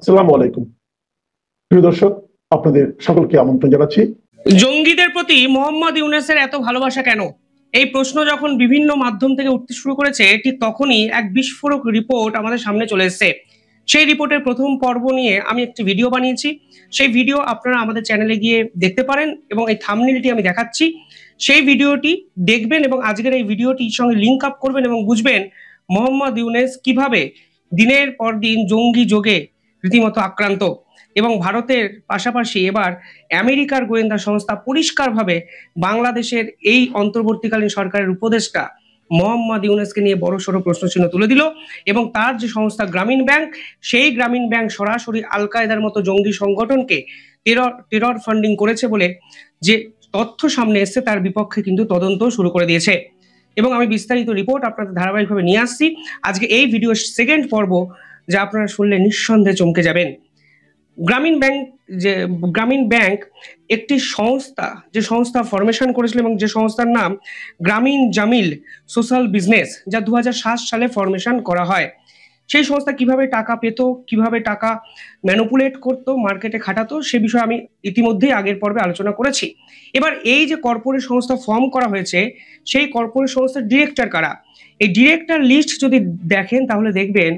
আসসালামু আলাইকুম প্রিয় দর্শক, আপনাদের সকলকে আমন্ত্রণ জানাচ্ছি। জঙ্গিদের প্রতি মোহাম্মদ ইউনূসের এত ভালোবাসা কেন? এই প্রশ্ন যখন বিভিন্ন মাধ্যম থেকে উঠতে শুরু করেছে, ঠিক তখনই এক বিস্ফোরক রিপোর্ট আমাদের সামনে চলে এসেছে। সেই রিপোর্টের প্রথম পর্ব নিয়ে আমি একটি ভিডিও বানিয়েছি। সেই ভিডিও আপনারা আমাদের চ্যানেলে গিয়ে দেখতে পারেন এবং এই থাম্বনেলটি আমি দেখাচ্ছি। সেই ভিডিওটি দেখবেন এবং আজকের এই ভিডিওটির সঙ্গে লিঙ্ক আপ করবেন এবং বুঝবেন মোহাম্মদ ইউনূস কিভাবে দিনের পর দিন জঙ্গি যোগে রীতিমতো আক্রান্ত। এবং ভারতের পাশাপাশি এবার আমেরিকার গোয়েন্দা সংস্থা পরিষ্কারভাবে বাংলাদেশের এই অন্তর্বর্তীকালীন সরকারের উপদেষ্টা মোহাম্মদ ইউনূসকে নিয়ে বড়সড় প্রশ্নচিহ্ন তুলে দিল। এবং তার যে সংস্থা গ্রামীণ ব্যাংক, সেই গ্রামীণ ব্যাংক সরাসরি আল কায়দার মতো জঙ্গি সংগঠনকে টেরর ফান্ডিং করেছে বলে যে তথ্য সামনে এসছে, তার বিপক্ষে কিন্তু তদন্ত শুরু করে দিয়েছে। এবং আমি বিস্তারিত রিপোর্ট আপনাদের ধারাবাহিকভাবে নিয়ে আসছি আজকে এই ভিডিওর সেকেন্ড পর্ব, যা আপনারা শুনলে নিঃসন্দেহে চমকে যাবেন। গ্রামীণ ব্যাংক একটি সংস্থা, যে সংস্থা ফরমেশন করেছিল এবং যে সংস্থার নাম গ্রামীণ জামিল সোশ্যাল বিজনেস, যা 2007 সালে ফরমেশন করা হয়। সেই সংস্থা কিভাবে টাকা পেত, কিভাবে টাকা ম্যানুপুলেট করতো, মার্কেটে খাটাতো, সে বিষয়ে আমি ইতিমধ্যেই আগের পর্বে আলোচনা করেছি। এবার এই যে কর্পোরেট সংস্থা ফর্ম করা হয়েছে, সেই কর্পোরেট সংস্থার ডিরেক্টর কারা? এই ডিরেক্টর লিস্ট যদি দেখেন তাহলে দেখবেন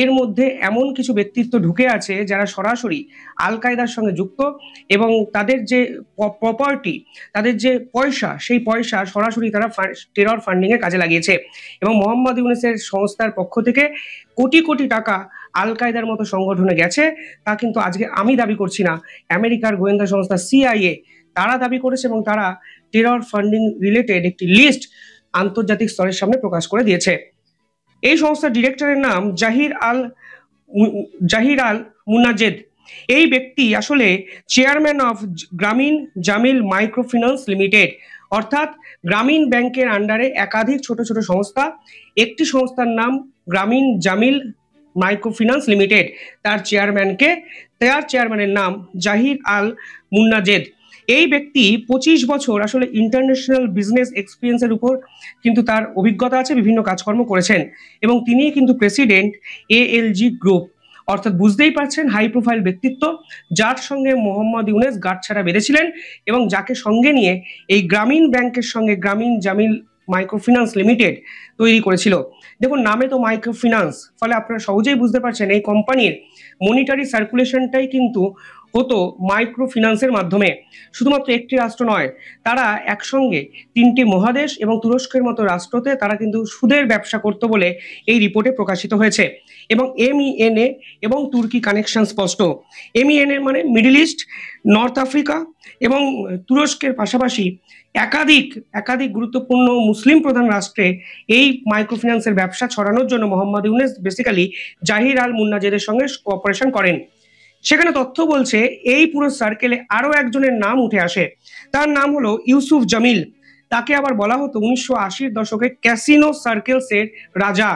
এর মধ্যে এমন কিছু ব্যক্তিত্ব ঢুকে আছে যারা সরাসরি আল কায়দার সঙ্গে যুক্ত এবং তাদের যে প্রপার্টি, তাদের যে পয়সা, সেই পয়সা সরাসরি তারা টেরর ফান্ডিং এর কাজে লাগিয়েছে। এবং মোহাম্মদ ইউনূসের সংস্থার পক্ষ থেকে কোটি কোটি টাকা আল কায়দার মতো সংগঠনে গেছে, তা কিন্তু আজকে আমি দাবি করছি না, আমেরিকার গোয়েন্দা সংস্থা সিআইএ তারা দাবি করেছে এবং তারা টেরর ফান্ডিং রিলেটেড একটি লিস্ট আন্তর্জাতিক স্তরের সামনে প্রকাশ করে দিয়েছে। এই সংস্থার ডিরেক্টরের নাম জাহির আল মুনাজেদ। এই ব্যক্তি আসলে চেয়ারম্যান অফ গ্রামীণ জামিল মাইক্রো ফিন্যান্স লিমিটেড, অর্থাৎ গ্রামীণ ব্যাংকের আন্ডারে একাধিক ছোট ছোট সংস্থা। একটি সংস্থার নাম গ্রামীণ জামিল মাইক্রো ফিন্যান্স লিমিটেড, তার চেয়ারম্যানের নাম জাহির আল মুনাজেদ। এই ব্যক্তি 25 বছর আসলে ইন্টারন্যাশনাল বিজনেস এক্সপিরিয়েন্সের উপর কিন্তু তার অভিজ্ঞতা আছে, বিভিন্ন কাজকর্ম করেছেন এবং তিনি কিন্তু প্রেসিডেন্ট এএলজি গ্রুপ, অর্থাৎ বুঝতেই পারছেন হাই প্রোফাইল ব্যক্তিত্ব, যার সঙ্গে মোহাম্মদ ইউনূস গাঁটছড়া বেঁধেছিলেন এবং যাকে সঙ্গে নিয়ে এই গ্রামীণ ব্যাংকের সঙ্গে গ্রামীণ জামিল মাইক্রো ফিন্যান্স লিমিটেড তৈরি করেছিল। দেখুন, নামে তো মাইক্রো ফিন্যান্স, ফলে আপনারা সহজেই বুঝতে পারছেন এই কোম্পানির মনিটারি সার্কুলেশনটাই কিন্তু হতো মাইক্রো ফিন্যান্সের মাধ্যমে। শুধুমাত্র একটি রাষ্ট্র নয়, তারা একসঙ্গে 3টি মহাদেশ এবং তুরস্কের মতো রাষ্ট্রতে তারা কিন্তু সুদের ব্যবসা করত বলে এই রিপোর্টে প্রকাশিত হয়েছে। এবং এমইএনএ এবং তুর্কি কানেকশন স্পষ্ট। এমইএনএ মানে মিডল ইস্ট, নর্থ আফ্রিকা এবং তুরস্কের পাশাপাশি একাধিক গুরুত্বপূর্ণ মুসলিম প্রধান রাষ্ট্রে এই মাইক্রো ফিন্যান্সের ব্যবসা ছড়ানোর জন্য মোহাম্মদ ইউনূস বেসিক্যালি জাহির আল মুনাজেদের সঙ্গে কোঅপারেশন করেন। সেখানে তথ্য বলছে এই পুরো সার্কেলে আরো একজনের নাম উঠে আসে, তার নাম হলো ইউসুফ জামিল। তাকে আবার বলা হতো 1980-র দশকে ক্যাসিনো সার্কেলসের রাজা,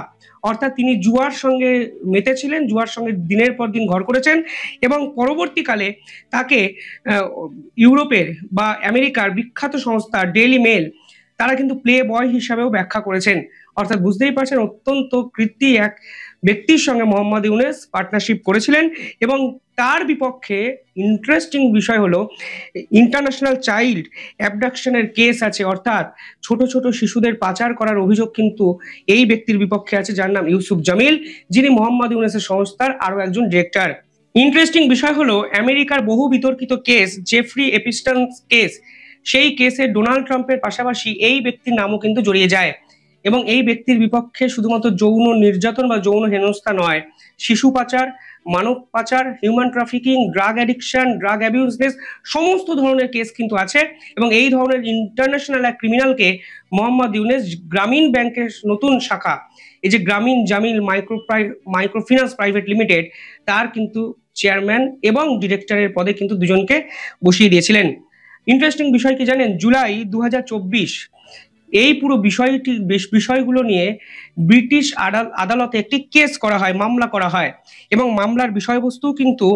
অর্থাৎ তিনি জুয়ার সঙ্গে মেতেছিলেন, জুয়ার সঙ্গে দিনের পর দিন ঘর করেছেন এবং পরবর্তীকালে তাকে ইউরোপের বা আমেরিকার বিখ্যাত সংস্থা ডেইলি মেল তারা কিন্তু প্লে বয় হিসাবেও ব্যাখ্যা করেছেন। অর্থাৎ বুঝতেই পারছেন অত্যন্ত কৃতি এক ব্যক্তির সঙ্গে মোহাম্মদ ইউনূস পার্টনারশিপ করেছিলেন। এবং তার বিপক্ষে ইন্টারেস্টিং বিষয় হলো ইন্টারন্যাশনাল চাইল্ড অ্যাবডাকশনের কেস আছে, অর্থাৎ ছোট ছোট শিশুদের পাচার করার অভিযোগ কিন্তু এই ব্যক্তির বিপক্ষে আছে, যার নাম ইউসুফ জামিল, যিনি মোহাম্মদ ইউনূসের সংস্থার আরো একজন ডিরেক্টর। ইন্টারেস্টিং বিষয় হলো আমেরিকার বহু বিতর্কিত কেস জেফ্রি এপিস্টন কেস, সেই কেসে ডোনাল্ড ট্রাম্পের পাশাপাশি এই ব্যক্তির নামও কিন্তু জড়িয়ে যায়। এবং এই ব্যক্তির বিপক্ষে শুধুমাত্র যৌন নির্যাতন বা যৌন হেনস্থা নয়, শিশু পাচার, মানব পাচার, human trafficking, drug addiction, drug অ্যাবিউজনেস, সমস্ত ধরনের কেস কিন্তু আছে। এবং এই ধরনের ইন্টারন্যাশনাল এক ক্রিমিনালকে মোহাম্মদ ইউনূস গ্রামীণ ব্যাংকের নতুন শাখা, এই যে গ্রামীণ Jamil micro finance private limited, তার কিন্তু চেয়ারম্যান এবং ডিরেক্টরের পদে কিন্তু দুজনকে বসিয়ে দিয়েছিলেন। ইন্টারেস্টিং বিষয় কি জানেন, জুলাই 2024 এই পুরো বিষয়গুলো নিয়ে ব্রিটিশ আদালতে একটি কেস করা হয়, মামলা করা হয় এবং মামলার বিষয়বস্তু কিন্তু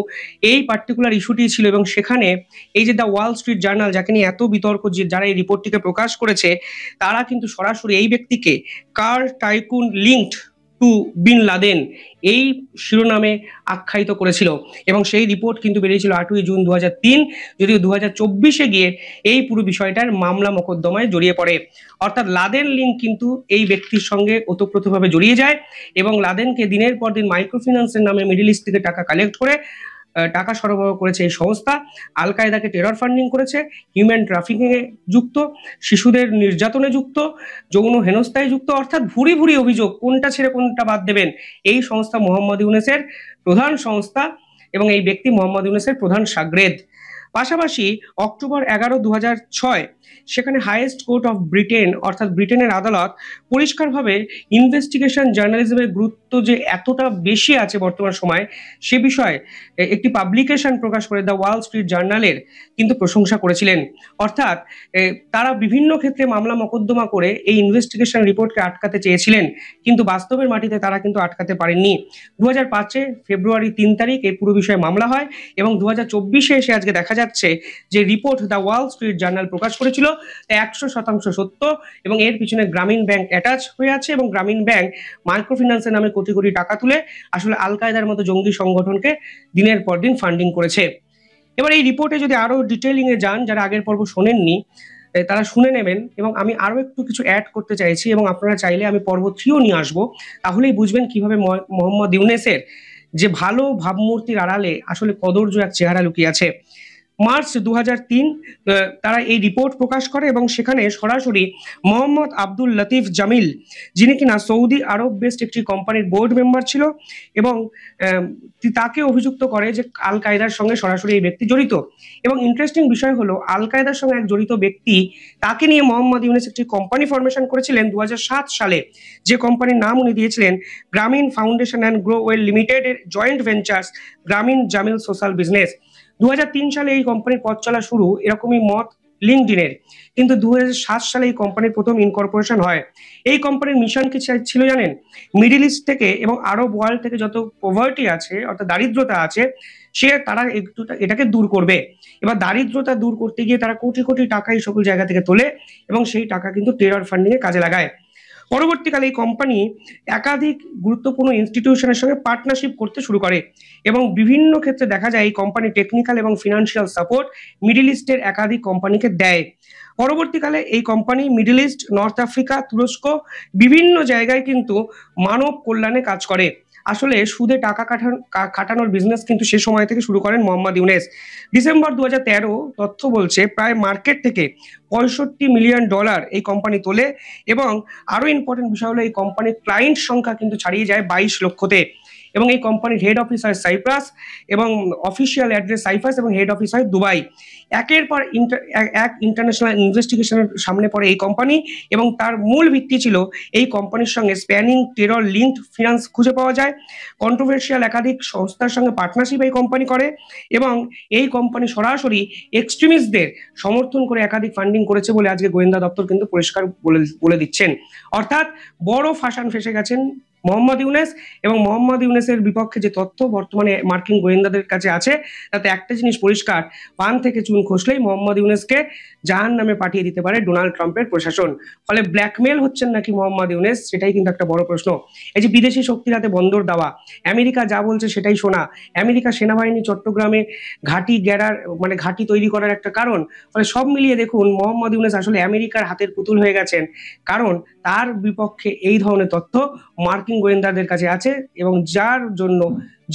এই পার্টিকুলার ইস্যুটি ছিল। এবং সেখানে এই যে দ্য ওয়াল স্ট্রিট জার্নাল, যাকে নিয়ে এত বিতর্ক, যারা এই রিপোর্টটিকে প্রকাশ করেছে, তারা কিন্তু সরাসরি এই ব্যক্তিকে car tycoon linked to bin Laden এই শিরোনামে আখ্যায়িত করেছিল এবং সেই রিপোর্ট কিন্তু বেরিয়েছিল 8ই জুন 2003, যদিও 2024-এ গিয়ে এই পুরো বিষয়টার মামলা মোকদ্দমায় জড়িয়ে পড়ে। অর্থাৎ লাদেন লিঙ্ক কিন্তু এই ব্যক্তির সঙ্গে ওতপ্রোতভাবে জড়িয়ে যায় এবং লাদেনকে দিনের পর দিন মাইক্রো ফিন্যান্সের নামে মিডল ইস্ট থেকে টাকা কালেক্ট করে টাকা সরবরাহ করেছে এই সংস্থা। আল কায়দাকে টেরর ফান্ডিং করেছে, হিউম্যান ট্রাফিকিং এ যুক্ত, শিশুদের নির্যাতনে যুক্ত, যৌন হেনস্থায় যুক্ত, অর্থাৎ ভুরি ভুরি অভিযোগ, কোনটা ছেড়ে কোনটা বাদ দেবেন। এই সংস্থা মোহাম্মদ ইউনূসের প্রধান সংস্থা এবং এই ব্যক্তি মোহাম্মদ ইউনূসের প্রধান শাগরেদ। পাশাপাশি অক্টোবর 11, 2006 সেখানে হাইয়েস্ট কোর্ট অফ ব্রিটেন অর্থাৎ ব্রিটেনের আদালত পরিষ্কারভাবে ইনভেস্টিগেশন জার্নালিজমের গুরুত্ব যে এতটা বেশি আছে বর্তমান সময়ে সে বিষয়ে একটি পাবলিকেশন প্রকাশ করে দ্য ওয়াল স্ট্রিট জার্নালের কিন্তু প্রশংসা করেছিলেন। অর্থাৎ তারা বিভিন্ন ক্ষেত্রে মামলা মোকদ্দমা করে এই ইনভেস্টিগেশন রিপোর্টকে আটকাতে চেয়েছিলেন, কিন্তু বাস্তবের মাটিতে তারা কিন্তু আটকাতে পারেননি। 2005-এ ফেব্রুয়ারি 3 তারিখ এই পুরো বিষয়ে মামলা হয় এবং 2024-এ এসে আজকে দেখা যাচ্ছে যে report the Wall Street Journal প্রকাশ করেছিল 100% সত্য এবং এর পিছনে গ্রামীণ ব্যাংক অ্যাটাচ হয়ে আছে এবং গ্রামীণ ব্যাংক মাইক্রোফিন্যান্সের নামে কোটি কোটি টাকা তুলে আসলে আল কায়দার মতো জঙ্গি সংগঠনকে দিনের পর দিন ফান্ডিং করেছে। এবার এই রিপোর্টে যদি আরো ডিটেইলিং এ যান, যারা আগের পর্ব শোনেননি তারা শুনে নেবেন এবং আমি আরো একটু কিছু অ্যাড করতে চাইছি এবং আপনারা চাইলে আমি পর্ব 3ও নিয়ে আসবো, তাহলেই বুঝবেন কিভাবে মোহাম্মদ ইউনূসের যে ভালো ভাবমূর্তির আড়ালে আসলে কদর্য এক চেহারা লুকিয়ে আছে। মার্চ 2003 তারা এই রিপোর্ট প্রকাশ করে এবং সেখানে সরাসরি মোহাম্মদ আব্দুল লতিফ জামিল, যিনি কিনা সৌদি আরব বেসড একটি কোম্পানির বোর্ড মেম্বার ছিল এবং তাকে অভিযুক্ত করে যে আল কায়দার সঙ্গে সরাসরি এই ব্যক্তি জড়িত। এবং ইন্টারেস্টিং বিষয় হলো আল কায়দার সঙ্গে এক জড়িত ব্যক্তি, তাকে নিয়ে মোহাম্মদ ইউনূস একটি কোম্পানি ফরমেশন করেছিলেন 2007 সালে, যে কোম্পানির নাম উনি দিয়েছিলেন গ্রামীণ foundation and grow well limited এর জয়েন্ট ভেঞ্চার্স গ্রামীণ জামিল সোশ্যাল বিজনেস। 2003 সালে এই কোম্পানির পথ চলা শুরু এরকমই মত লিঙ্কডিনের, কিন্তু 2007 সালে এই কোম্পানির প্রথম ইনকর্পোরেশন হয়। এই কোম্পানির মিশন কি ছিল জানেন? মিডল ইস্ট থেকে এবং আরব ওয়ার্ল্ড থেকে যত পভার্টি আছে অর্থাৎ দারিদ্রতা আছে তারা এটাকে দূর করবে। এবার দারিদ্রতা দূর করতে গিয়ে তারা কোটি কোটি টাকা এই সকল জায়গা থেকে তোলে এবং সেই টাকা কিন্তু টেরর ফান্ডিং এ কাজে লাগায়। পরবর্তীকালে এই কোম্পানি একাধিক গুরুত্বপূর্ণ ইনস্টিটিউশনের সঙ্গে পার্টনারশিপ করতে শুরু করে এবং বিভিন্ন ক্ষেত্রে দেখা যায় এই কোম্পানি টেকনিক্যাল এবং ফিনান্সিয়াল সাপোর্ট মিডল ইস্টের একাধিক কোম্পানিকে দেয়। পরবর্তীকালে এই company middle east, north Africa, তুরস্ক বিভিন্ন জায়গায় কিন্তু মানব কল্যাণে কাজ করে। আসলে সুদে টাকা খাটানোর বিজনেস কিন্তু সে সময় থেকে শুরু করেন মোহাম্মদ ইউনূস। ডিসেম্বর 2013 তথ্য বলছে প্রায় মার্কেট থেকে $65 মিলিয়ন এই কোম্পানি তোলে এবং আরো ইম্পর্টেন্ট বিষয় হলো এই কোম্পানির ক্লায়েন্ট সংখ্যা কিন্তু ছাড়িয়ে যায় 22 লক্ষতে এবং এই কোম্পানির হেড অফিস হয় সাইপ্রাস এবং অফিসিয়াল অ্যাড্রেস সাইপ্রাস এবং হেড অফিস হয় দুবাই। একের পর এক ইন্টারন্যাশনাল ইনভেস্টিগেশনের সামনে পড়ে এই কোম্পানি এবং তার মূল ভিত্তি ছিল এই কোম্পানির সঙ্গে স্প্যানিং টেরর লিঙ্কড ফিনান্স খুঁজে পাওয়া যায়। কন্ট্রোভার্সিয়াল একাধিক সংস্থার সঙ্গে পার্টনারশিপ এই কোম্পানি করে এবং এই কোম্পানি সরাসরি এক্সট্রিমিস্টদের সমর্থন করে একাধিক ফান্ডিং করেছে বলে আজকে গোয়েন্দা দপ্তর কিন্তু পরিষ্কার বলে দিচ্ছেন। অর্থাৎ বড় ফাঁসান ফেসে গেছেন মোহাম্মদ ইউনূস এবং মোহাম্মদ ইউনূসের বিপক্ষে যে তথ্য বর্তমানে মার্কিন গোয়েন্দাদের কাছে আছে তাতে একটা জিনিস পরিষ্কার, পান থেকে চুন খসলেই মোহাম্মদ ইউনূসকে জাহান্নামে পাঠিয়ে দিতে পারে ডোনাল্ড ট্রাম্পের প্রশাসন। ফলে ব্ল্যাকমেল হচ্ছেন নাকি মোহাম্মদ ইউনূস, সেটাই কিন্তু একটা বড় প্রশ্ন। এই যে বিদেশি শক্তির হাতে বন্দর দেওয়া, আমেরিকা যা বলছে সেটাই শোনা, আমেরিকা সেনাবাহিনী চট্টগ্রামে ঘাঁটি তৈরি করার একটা কারণ। ফলে সব মিলিয়ে দেখুন মোহাম্মদ ইউনূস আসলে আমেরিকার হাতের পুতুল হয়ে গেছেন, কারণ তার বিপক্ষে এই ধরনের তথ্য মার্কিন গোয়েন্দাদের কাছে আছে এবং যার জন্য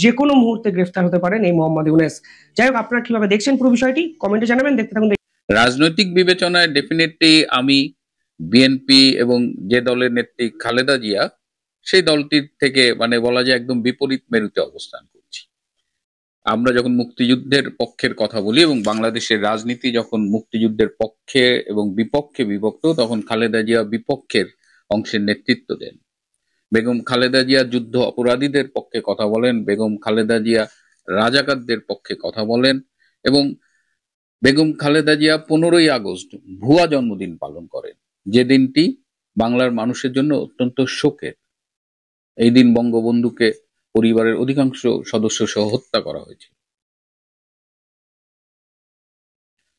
যে কোনো মুহূর্তে গ্রেফতার হতে পারেন এই মোহাম্মদ ইউনূস। যাই হোক, আপনারা কিভাবে দেখছেন পুরো বিষয়টি কমেন্টে জানাবেন। দেখতে থাকুন। রাজনৈতিক বিবেচনায় ডেফিনেটলি আমি বিএনপি এবং যে দলের নেত্রী খালেদা জিয়া, সেই দলটির থেকে বলা যায় একদম বিপরীত মেরুতে অবস্থান করছি। আমরা যখন মুক্তিযুদ্ধের পক্ষের কথা বলি এবং বাংলাদেশের রাজনীতি যখন মুক্তিযুদ্ধের পক্ষে এবং বিপক্ষে বিভক্ত, তখন খালেদা জিয়া বিপক্ষের অংশের নেতৃত্ব দেন। বেগম খালেদা জিয়া যুদ্ধ অপরাধীদের পক্ষে কথা বলেন, বেগম খালেদা জিয়া রাজাকারদের পক্ষে কথা বলেন এবং বেগম খালেদা জিয়া 15ই আগস্ট ভুয়া জন্মদিন পালন করেন, যে দিনটি বাংলার মানুষের জন্য অত্যন্ত শোকের। এই দিন বঙ্গবন্ধুকে পরিবারের অধিকাংশ সদস্য সহ হত্যা করা হয়েছে।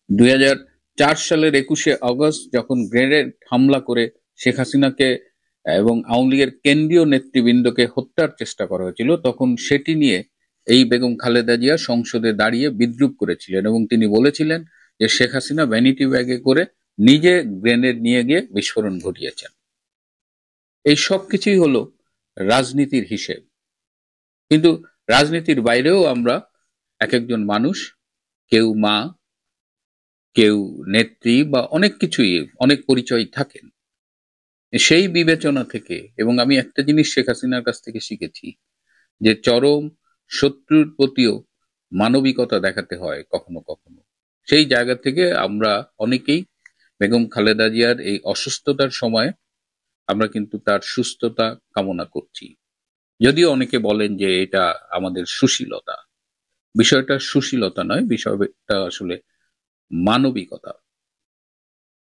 2004 সালের 21শে আগস্ট যখন গ্রেনেড হামলা করে শেখ হাসিনাকে এবং আওয়ামী লীগের কেন্দ্রীয় নেতৃবৃন্দকে হত্যার চেষ্টা করা হয়েছিল, তখন সেটি নিয়ে এই বেগম খালেদা জিয়া সংসদে দাঁড়িয়ে বিদ্রূপ করেছিলেন এবং তিনি বলেছিলেন যে শেখ হাসিনা ভ্যানিটি ব্যাগে করে নিজে গ্রেনেড নিয়ে গিয়ে বিস্ফোরণ ঘটিয়েছেন। এই সব কিছুই হলো রাজনীতির হিসেব। কিন্তু রাজনীতির বাইরেও আমরা এক একজন মানুষ, কেউ মা, কেউ নেত্রী বা অনেক কিছুই, অনেক পরিচয় থাকেন। সেই বিবেচনা থেকে, এবং আমি একটা জিনিস শেখ হাসিনার কাছ থেকে শিখেছি, যে চরম শত্রুর প্রতিও মানবিকতা দেখাতে হয় কখনো কখনো। সেই জায়গা থেকে আমরা অনেকেই বেগম খালেদা জিয়ার এই অসুস্থতার সময় আমরা কিন্তু তার সুস্থতা কামনা করছি। যদিও অনেকে বলেন যে এটা আমাদের সুশীলতা, বিষয়টা সুশীলতা নয়, বিষয়টা আসলে মানবিকতা।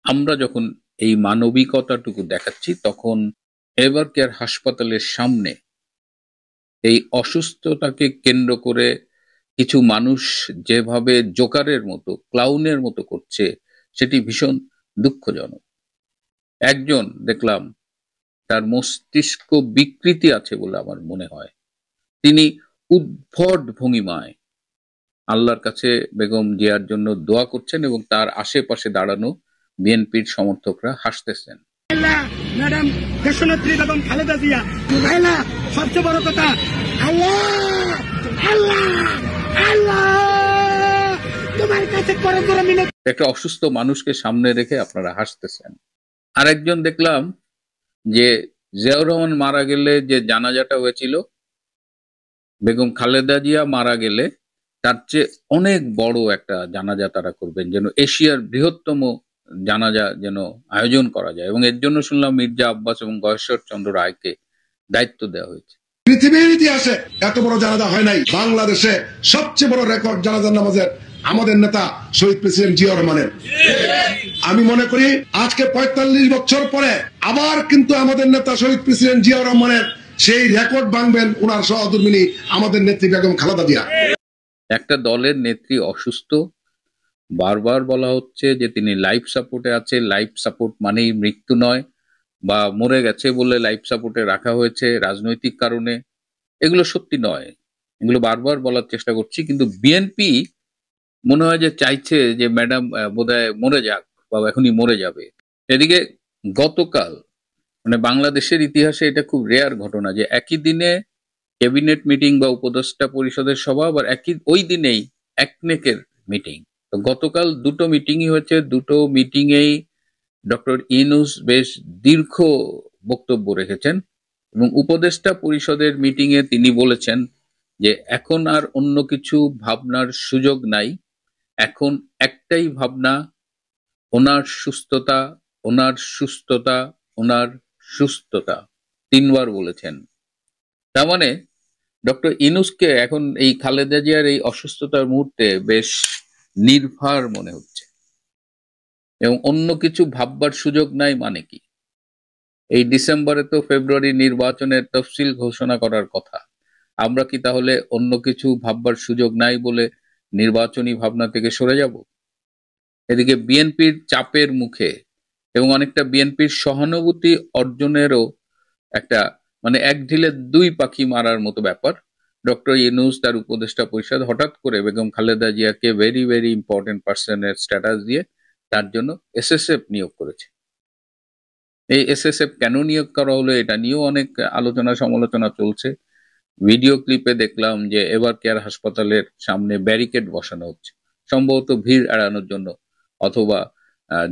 আমরা যখন এই মানবিকতাটুকু দেখাচ্ছি, তখন এভার কেয়ার হাসপাতালের সামনে এই অসুস্থতাকে কেন্দ্র করে কিছু মানুষ যেভাবে জোকারের মতো, ক্লাউনের মতো করছে, সেটি ভীষণ দুঃখজনক। একজন দেখলাম তার মস্তিষ্ক বিকৃতি আছে বলে আমার মনে হয়, তিনি উদ্ভট ভঙ্গিমায় আল্লাহর কাছে বেগম জিয়ার জন্য দোয়া করছেন এবং তার আশেপাশে দাঁড়ানো বিএনপির সমর্থকরা হাসতেছেন। ম্যাডাম দেশনেত্রী বেগম খালেদা জিয়া, সবচেয়ে বড় কথা, আল্লাহ আল্লাহ আল্লাহ তোমার কাছে মিনতি। একটা অসুস্থ মানুষকে সামনে রেখে আপনারা হাসতেছেন। আরেকজন দেখলাম যে জিয়াউর রহমান মারা গেলে যে জানাজাটা হয়েছিল, বেগম খালেদা জিয়া মারা গেলে তার চেয়ে অনেক বড় একটা জানাজা তারা করবেন, যেন এশিয়ার বৃহত্তম জানাজা যেন আয়োজন করা যায়, এবং এর জন্য শুনলাম মির্জা আব্বাস এবং গয়েশ্বর চন্দ্র রায়কে দায়িত্ব দেওয়া হয়েছে। পৃথিবীর ইতিহাসে এত বড় জানাজা হয় নাই। বাংলাদেশে সবচেয়ে বড় রেকর্ড জানাজার নামাজের আমাদের নেতা শহীদ প্রেসিডেন্ট জিয়াউর রহমানের। আমি মনে করি আজকে ৪৫ বছর পরে আবার কিন্তু আমাদের নেতা শহীদ প্রেসিডেন্ট জিয়াউর রহমানের সেই রেকর্ড ভাঙবেন ওনার সহধর্মিণী আমাদের নেত্রী বেগম খালেদা জিয়া। একটা দলের নেত্রী অসুস্থ, বারবার বলা হচ্ছে যে তিনি লাইফ সাপোর্টে আছে। লাইফ সাপোর্ট মানেই মৃত্যু নয়, বা মরে গেছে বলে লাইফ সাপোর্টে রাখা হয়েছে রাজনৈতিক কারণে। এগুলো সত্যি নয়, এগুলো বারবার বলার চেষ্টা করছি। কিন্তু বিএনপি মনে হয় যে চাইছে যে ম্যাডাম বোধহয় মরে যাক বা এখনই মরে যাবে। এদিকে গতকাল, মানে বাংলাদেশের ইতিহাসে এটা খুব রেয়ার ঘটনা যে একই দিনে ক্যাবিনেট মিটিং বা উপদেষ্টা পরিষদের সভা, আবার ওই দিনেই একনেকের মিটিং। তো গতকাল দুটো মিটিংই হয়েছে, দুটো মিটিংয়েই ডক্টর ইউনূস বেশ দীর্ঘ বক্তব্য রেখেছেন, এবং উপদেষ্টা পরিষদের মিটিংয়ে তিনি বলেছেন যে এখন আর অন্য কিছু ভাবনার সুযোগ নাই, এখন একটাই ভাবনা, ওনার সুস্থতা, ওনার সুস্থতা, ওনার সুস্থতা, 3 বার বলেছেন। তার মানে ডক্টর ইউনূসকে এখন এই খালেদা জিয়ার এই অসুস্থতার মুহূর্তে বেশ নির্ভার মনে হচ্ছে, এবং অন্য কিছু ভাববার সুযোগ নাই। মানে কি, এই ডিসেম্বরে তো ফেব্রুয়ারি নির্বাচনের তফসিল ঘোষণা করার কথা। আমরা কি তাহলে অন্য কিছু ভাববার সুযোগ নাই বলে নির্বাচনী ভাবনা থেকে সরে যাব? এদিকে বিএনপির চাপের মুখে এবং অনেকটা বিএনপির সহানুভূতি অর্জনেরও একটা, মানে এক ঢিলে 2 পাখি মারার মতো ব্যাপার। ডক্টর ইউনূস তার উপদেষ্টা পরিষদ হঠাৎ করে বেগম খালেদা জিয়াকে ভেরি ভেরি ইম্পর্টেন্ট পার্সনের স্ট্যাটাস দিয়ে তার জন্য এসএসএফ নিয়োগ করেছে। এই এসএসএফ কেন নিয়োগ করা হলো এটা নিয়েও অনেক আলোচনা সমালোচনা চলছে। ভিডিও ক্লিপে দেখলাম যে এভার কেয়ার হাসপাতালের সামনে ব্যারিকেড বসানো হচ্ছে, সম্ভবত ভিড় এড়ানোর জন্য, অথবা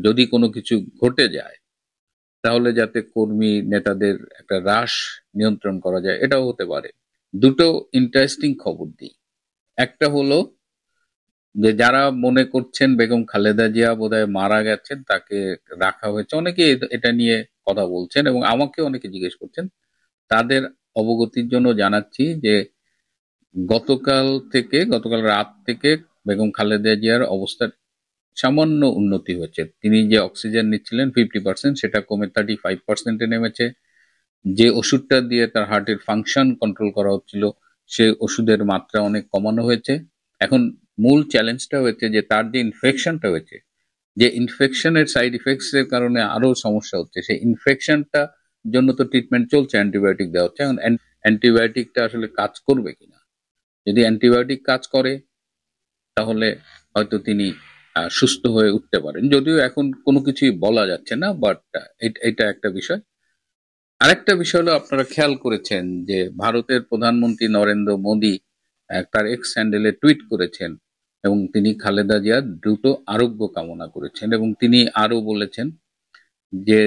যদি কোনো কিছু ঘটে যায় তাহলে যাতে কর্মী নেতাদের একটা হ্রাস নিয়ন্ত্রণ করা যায়, এটাও হতে পারে। দুটো ইন্টারেস্টিং খবর দিই। একটা হলো যে যারা মনে করছেন বেগম খালেদা জিয়া বোধহয় মারা গেছেন, তাকে রাখা হয়েছে, অনেকে এটা নিয়ে কথা বলছেন এবং আমাকে অনেকে জিজ্ঞেস করছেন, তাদের অবগতির জন্য জানাচ্ছি যে গতকাল রাত থেকে বেগম খালেদা জিয়ার অবস্থার সামান্য উন্নতি হয়েছে। তিনি যে অক্সিজেন নিচ্ছিলেন 50%, সেটা কমে 35%-এ নেমেছে। যে ওষুধটা দিয়ে তার হার্টের ফাংশন কন্ট্রোল করা হচ্ছিল, সে ওষুধের মাত্রা অনেক কমানো হয়েছে। এখন মূল চ্যালেঞ্জটা হয়েছে যে তার যে ইনফেকশনটা হয়েছে, যে ইনফেকশনের সাইড ইফেক্টস এর কারণে আরো সমস্যা হচ্ছে, সেই ইনফেকশনটা জন্য তো ট্রিটমেন্ট চলছে, অ্যান্টিবায়োটিক দেওয়া হচ্ছে। এখন অ্যান্টিবায়োটিকটা আসলে কাজ করবে কিনা, যদি অ্যান্টিবায়োটিক কাজ করে তাহলে হয়তো তিনি সুস্থ হয়ে উঠতে পারেন, যদিও এখন কোনো কিছুই বলা যাচ্ছে না, বাট এটা একটা বিষয়। আরেকটা বিষয় হলো, আপনারা খেয়াল করেছেন যে ভারতের প্রধানমন্ত্রী নরেন্দ্র মোদী তার এক্স হ্যান্ডেলে টুইট করেছেন এবং তিনি খালেদা জিয়ার দ্রুত আরোগ্য কামনা করেছেন, এবং তিনি আরো বলেছেন যে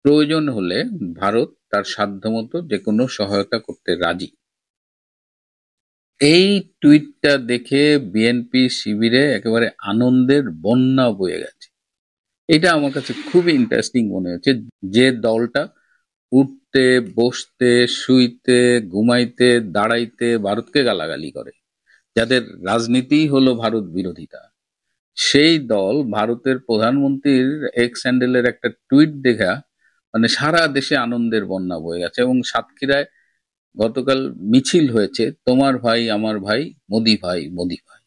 প্রয়োজন হলে ভারত তার সাধ্যমতো যে কোনো সহায়তা করতে রাজি। এই টুইটটা দেখে বিএনপি শিবিরে একেবারে আনন্দের বন্যা বয়ে গেছে। এটা আমার কাছে খুবই ইন্টারেস্টিং মনে হচ্ছে, যে দলটা উঠতে বসতে শুইতে ঘুমাইতে দাঁড়াইতে ভারতকে গালাগালি করে, যাদের রাজনীতি হলো ভারত বিরোধিতা, সেই দল ভারতের প্রধানমন্ত্রীর এক্স হ্যান্ডেলের একটা টুইট দেখা মানে সারা দেশে আনন্দের বন্যা বয়ে গেছে। এবং সাতক্ষীরায় গতকাল মিছিল হয়েছে, তোমার ভাই আমার ভাই মোদি ভাই মোদি ভাই।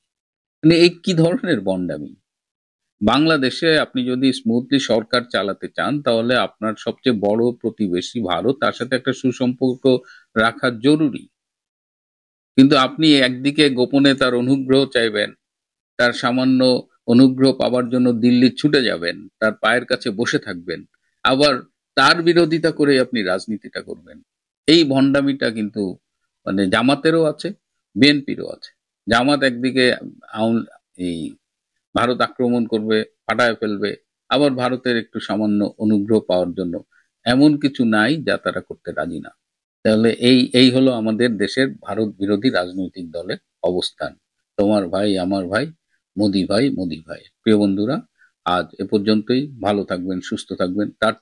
মানে এই কি ধরনের বন্ডামি! বাংলাদেশে আপনি যদি স্মুথলি সরকার চালাতে চান তাহলে আপনার সবচেয়ে বড় প্রতিবেশী ভারত, তার সাথে একটা সুসম্পর্ক রাখা জরুরি। কিন্তু আপনি একদিকে গোপনে তার অনুগ্রহ চাইবেন, তার সামান্য অনুগ্রহ পাওয়ার জন্য দিল্লি ছুটে যাবেন, তার পায়ের কাছে বসে থাকবেন, আবার তার বিরোধিতা করে আপনি রাজনীতিটা করবেন। এই ভণ্ডামিটা কিন্তু মানে জামাতেরও আছে, বিএনপিরও আছে। জামাত একদিকে এই ভারত আক্রমণ করবে, পাঠায় ফেলবে, আবার ভারতের একটু সামান্য অনুগ্রহ পাওয়ার জন্য এমন কিছু নাই যা তারা করতে রাজি না। তাহলে এই হলো আমাদের দেশের ভারত বিরোধী রাজনৈতিক দলের অবস্থান। তোমার ভাই আমার ভাই মোদি ভাই মোদি ভাই। প্রিয় বন্ধুরা, আজ এ পর্যন্তই। ভালো থাকবেন, সুস্থ থাকবেন। তার